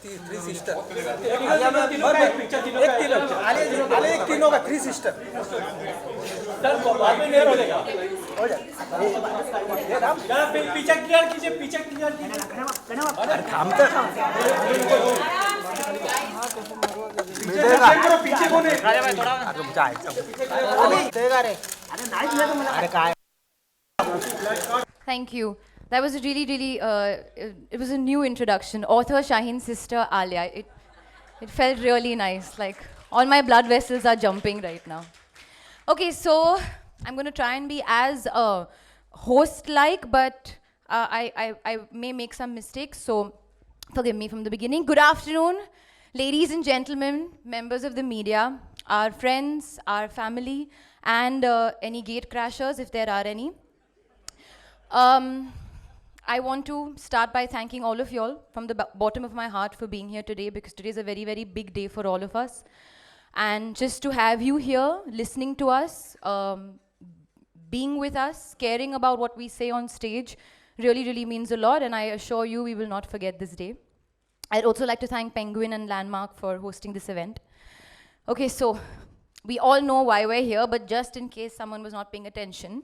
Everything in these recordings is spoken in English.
Three sister एक तीनों का थ्री सिस्टर हो जाए पीछे क्लियर कीजिए हम तो पीछे कौन है Thank you. That was a really, it was a new introduction. Author Shaheen's sister Alia. It felt really nice. Like all my blood vessels are jumping right now. Okay, so I'm going to try and be as host-like, but I may make some mistakes, so forgive me from the beginning. Good afternoon, ladies and gentlemen, members of the media, our friends, our family, and any gate crashers, if there are any. I want to start by thanking all of y'all from the bottom of my heart for being here today, because today is a very, very big day for all of us. And just to have you here, listening to us, being with us, caring about what we say on stage, really, really means a lot, and I assure you we will not forget this day. I'd also like to thank Penguin and Landmark for hosting this event. Okay, so we all know why we're here, but just in case someone was not paying attention,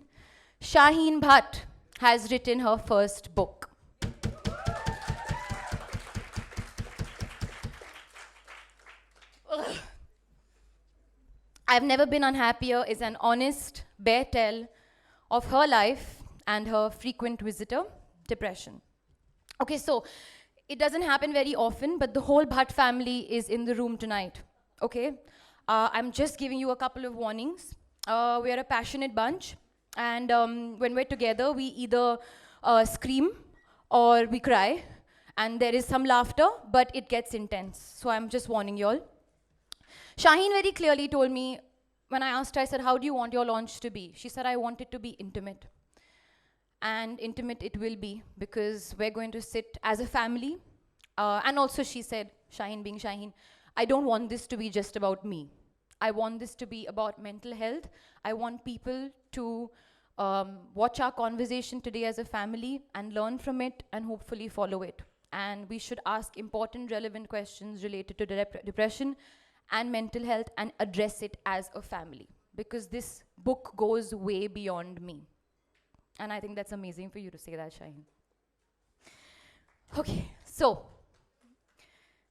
Shaheen Bhatt has written her first book. I've Never Been Unhappier is an honest, bare tell of her life and her frequent visitor, depression. Okay, so it doesn't happen very often, but the whole Bhatt family is in the room tonight, okay? I'm just giving you a couple of warnings. We're a passionate bunch, and when we're together, we either scream or we cry, and there is some laughter, but it gets intense. So I'm just warning you all. Shaheen very clearly told me, when I asked her, I said, how do you want your launch to be? She said, I want it to be intimate. And intimate it will be, because we're going to sit as a family. And also she said, Shaheen being Shaheen, I don't want this to be just about me. I want this to be about mental health. I want people to watch our conversation today as a family and learn from it and hopefully follow it. And we should ask important, relevant questions related to depression and mental health and address it as a family, because this book goes way beyond me. And I think that's amazing for you to say that, Shaheen. Okay, so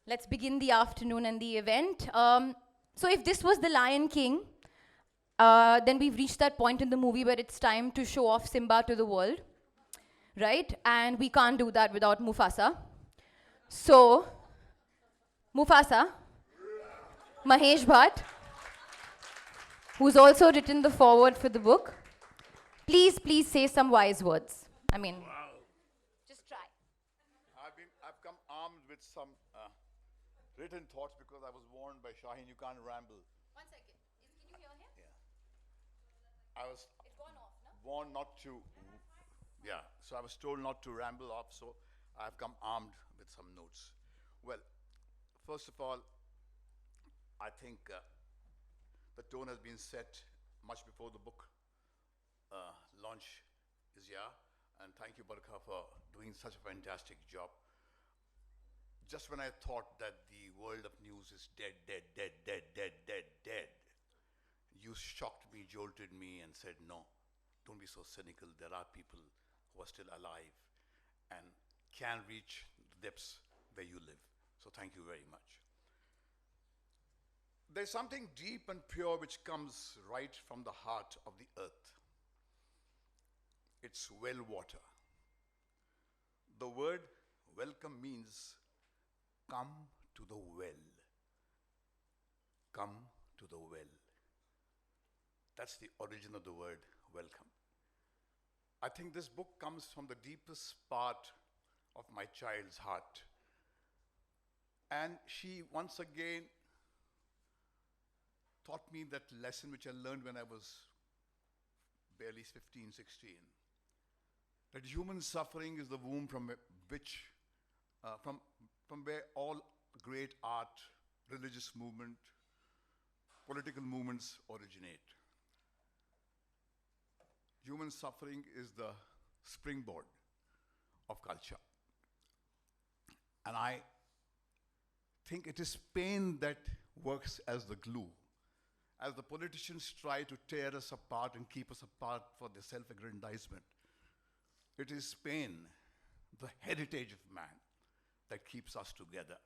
let's begin the afternoon and the event. So if this was The Lion King, then we've reached that point in the movie where it's time to show off Simba to the world, right? And we can't do that without Mufasa. So, Mufasa, Mahesh Bhatt, who's also written the foreword for the book, please say some wise words. I mean, just try. I've come armed with some written thoughts, because I was warned by Shaheen, you can't ramble. 1 second. Can you hear him? Yeah. I was It's gone off, no? warned not to. Yeah. So I was told not to ramble off. So I've come armed with some notes. Well, first of all, I think the tone has been set much before the book launch is here, and thank you, Barkha, for doing such a fantastic job. Just when I thought that the world of news is dead, you shocked me, jolted me, and said, no, don't be so cynical. There are people who are still alive and can reach the depths where you live. So thank you very much. There's something deep and pure which comes right from the heart of the earth. It's well water. The word welcome means come to the well. Come to the well. That's the origin of the word welcome. I think this book comes from the deepest part of my child's heart. And she once again taught me that lesson which I learned when I was barely 15, 16. That human suffering is the womb from which, from where all great art, religious movement, political movements originate. Human suffering is the springboard of culture. And I think it is pain that works as the glue. As the politicians try to tear us apart and keep us apart for their self-aggrandizement, it is pain, the heritage of man, that keeps us together.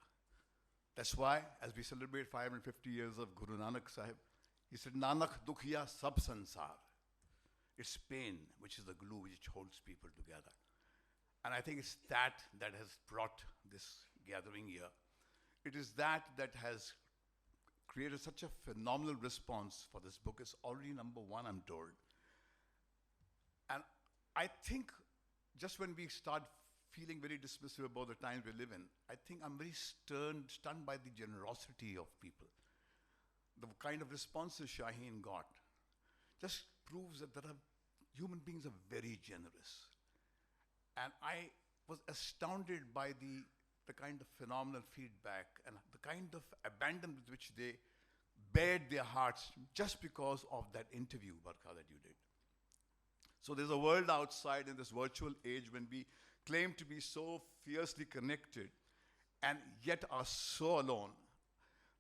That's why, as we celebrate 550 years of Guru Nanak Sahib, he said, Nanak dukhiya sab sansar. It's pain which is the glue which holds people together. And I think it's that that has brought this gathering here. It is that that has created such a phenomenal response for this book. It's already #1, I'm told. And I think just when we start feeling very dismissive about the times we live in, I think I'm very stunned by the generosity of people. The kind of responses Shaheen got just proves that human beings are very generous. And I was astounded by the kind of phenomenal feedback and the kind of abandon with which they bared their hearts just because of that interview, Barkha, that you did. So there's a world outside in this virtual age when we claim to be so fiercely connected and yet are so alone.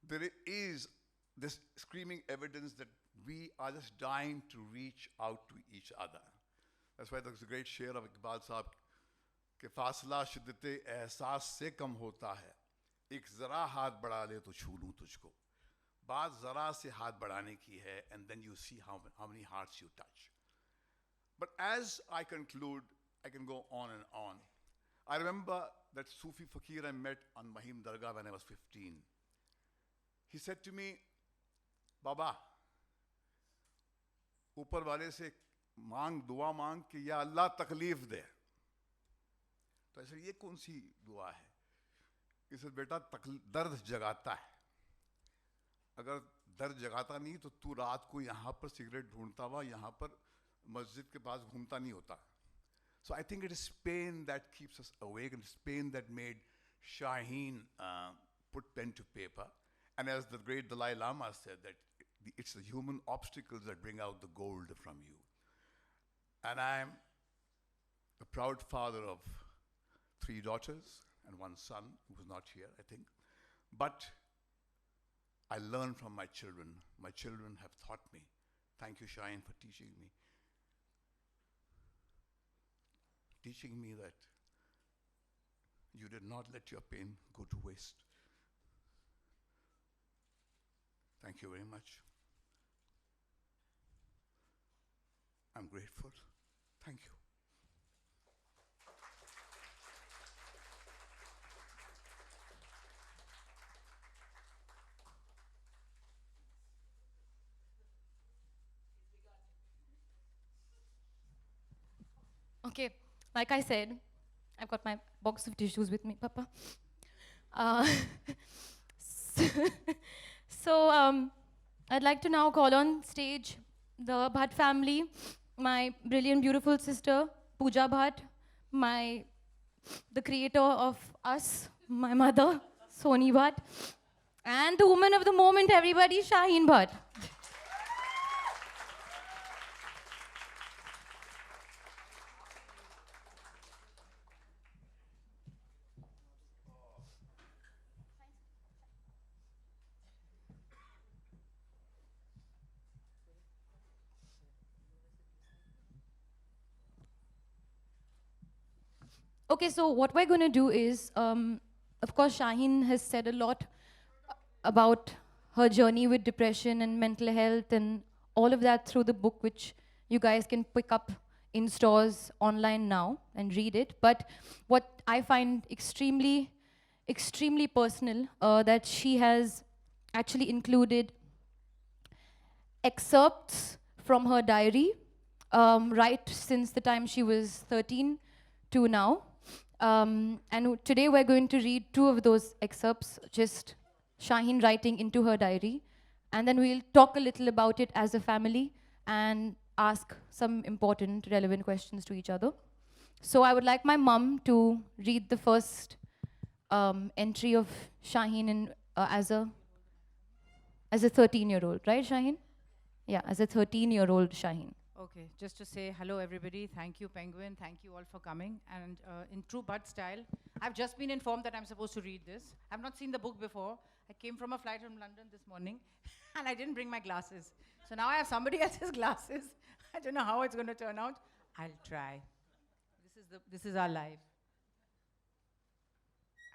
There is this screaming evidence that we are just dying to reach out to each other. That's why there's a great share of Iqbal Sahib, कि फासला शिद्दते एहसास से कम होता है, एक ज़रा हाथ बढ़ा ले तो छू लूँ तुझको. बात ज़रा से हाथ बढ़ाने की है, and then you see how many hearts you touch. But as I conclude, I can go on and on. I remember that Sufi fakir I met on Mahim Dargah when I was 15. He said to me, Baba, ऊपर वाले से मांग, दुआ मांग कि या अल्लाह तकलीफ दे. तो ऐसे ये कौन सी दुआ है? इसे बेटा दर्द जगाता है. अगर दर्द जगाता नहीं तो तू रात को यहाँ पर सिगरेट ढूंढता हुआ यहाँ पर मस्जिद के पास घूमता नहीं होता. So I think it is pain that keeps us awake, and it's pain that made Shaheen put pen to paper. And as the great Dalai Lama said, that it's the human obstacles that bring out the gold from you. And I'm a proud father of 3 daughters and 1 son who was not here, I think. But I learn from my children. My children have taught me. Thank you, Shaheen, for teaching me. Teaching me that you did not let your pain go to waste. Thank you very much. I'm grateful. Thank you. Okay, like I said, I've got my box of tissues with me, Papa. So I'd like to now call on stage the Bhatt family, my brilliant, beautiful sister, Pooja Bhatt, the creator of us, my mother, Soni Bhatt, and the woman of the moment, everybody, Shaheen Bhatt. Okay, so what we're going to do is, of course, Shaheen has said a lot about her journey with depression and mental health and all of that through the book, which you guys can pick up in stores online now and read it. But what I find extremely personal, that she has actually included excerpts from her diary, right since the time she was 13 to now. And today we're going to read 2 of those excerpts, just Shaheen writing into her diary. And then we'll talk a little about it as a family and ask some important, relevant questions to each other. So I would like my mum to read the first entry of Shaheen as a 13-year-old, right, Shaheen? Yeah, as a 13-year-old Shaheen. Okay, just to say hello, everybody. Thank you, Penguin. Thank you all for coming. And in true Bhatt style, I've just been informed that I'm supposed to read this. I've not seen the book before. I came from a flight from London this morning, and I didn't bring my glasses. So now I have somebody else's glasses. I don't know how it's going to turn out. I'll try. This is our life.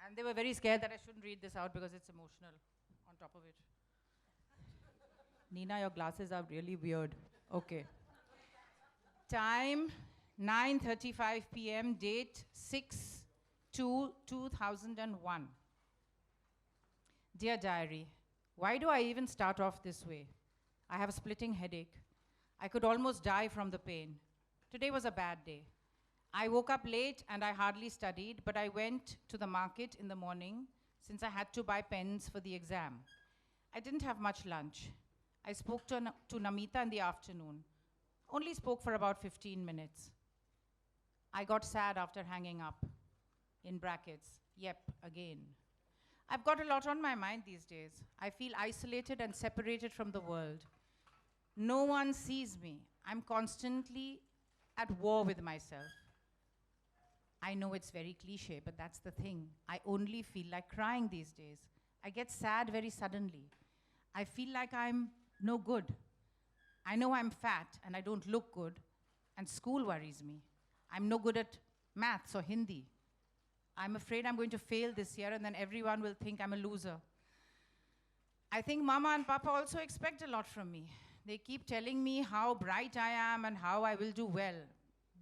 And they were very scared that I shouldn't read this out because it's emotional on top of it. Nina, your glasses are really weird. Okay. Time 9:35 p.m. Date 6/2/2001. Dear diary, why do I even start off this way? I have a splitting headache. I could almost die from the pain. Today was a bad day. I woke up late and I hardly studied, but I went to the market in the morning since I had to buy pens for the exam. I didn't have much lunch. I spoke to Namita in the afternoon. Only spoke for about 15 minutes. I got sad after hanging up. In brackets, yep, again. I've got a lot on my mind these days. I feel isolated and separated from the world. No one sees me. I'm constantly at war with myself. I know it's very cliche, but that's the thing. I only feel like crying these days. I get sad very suddenly. I feel like I'm no good. I know I'm fat and I don't look good, and school worries me. I'm no good at maths or Hindi. I'm afraid I'm going to fail this year and then everyone will think I'm a loser. I think Mama and Papa also expect a lot from me. They keep telling me how bright I am and how I will do well.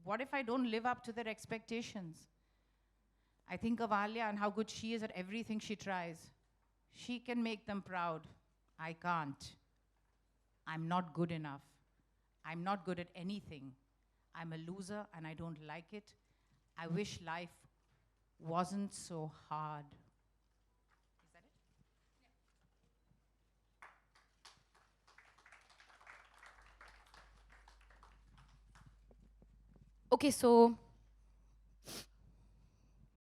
What if I don't live up to their expectations? I think of Alia and how good she is at everything she tries. She can make them proud. I can't. I'm not good enough. I'm not good at anything. I'm a loser and I don't like it. I wish life wasn't so hard. Is that it? Okay, so